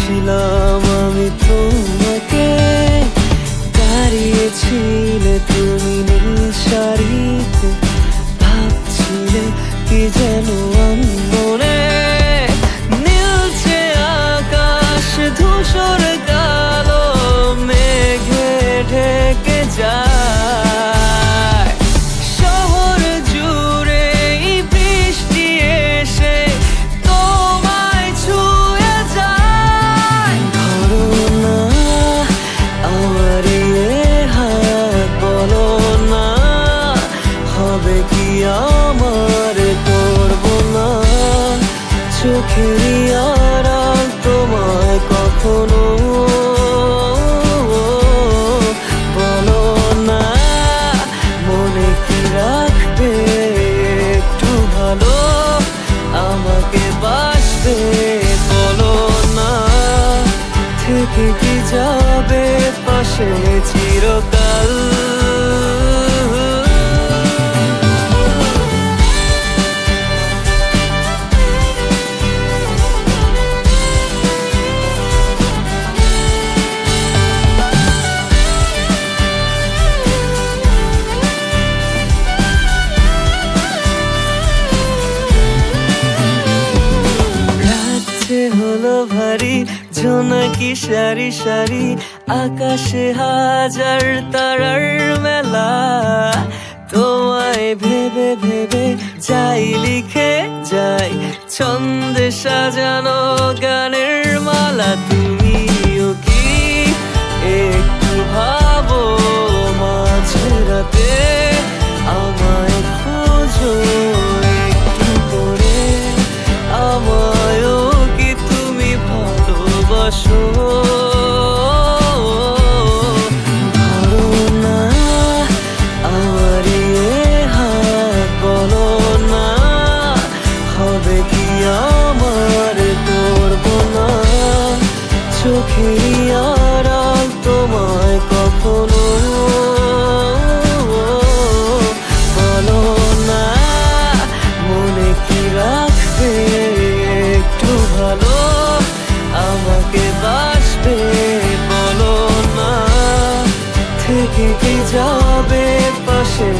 দেখছিলাম আমি তোমাকে, দাঁড়িয়েছিলে তুমি নীল শাড়িতে, ভাবছিলে কি যেন মনে, নীলছে আকাশ ধূসর কালো মেঘে ঢেকে যায়, শহর জুড়ে বৃষ্টি এসে তোমায় ছুঁয়ে যায়। ধরো না আমার হাত, বলো না হবে কি আমার, করবো না চোখেরই আড়াল তোমায় কখনো, বলো না মনে কি রাখবে একটু ভালো, আমাকে বাসবে বলো না, থেকে কি যাবে পাশে চিরকাল। হলো ভারী জোনাকি সারি সারি, আকাশে হাজার তারার মেলা, তোমায় ভেবে ভেবে যাই লিখে যাই ছন্দে সাজানো গানের মালা। তুমিও কি একটু ভাবো মাঝে রাতে আমায় খোঁজো একটু করে, আমায়ও কি তুমি ভালোবাসো, ধরো না আমার হাত, বলো না হবে কি আমার, করবো না চোখেরই আড়াল তোমায় কখনো, বলো না মনে কি রাখবে একটু ভালো, আমাকে বাসবে বলো না, থেকে কি যাবে পাশে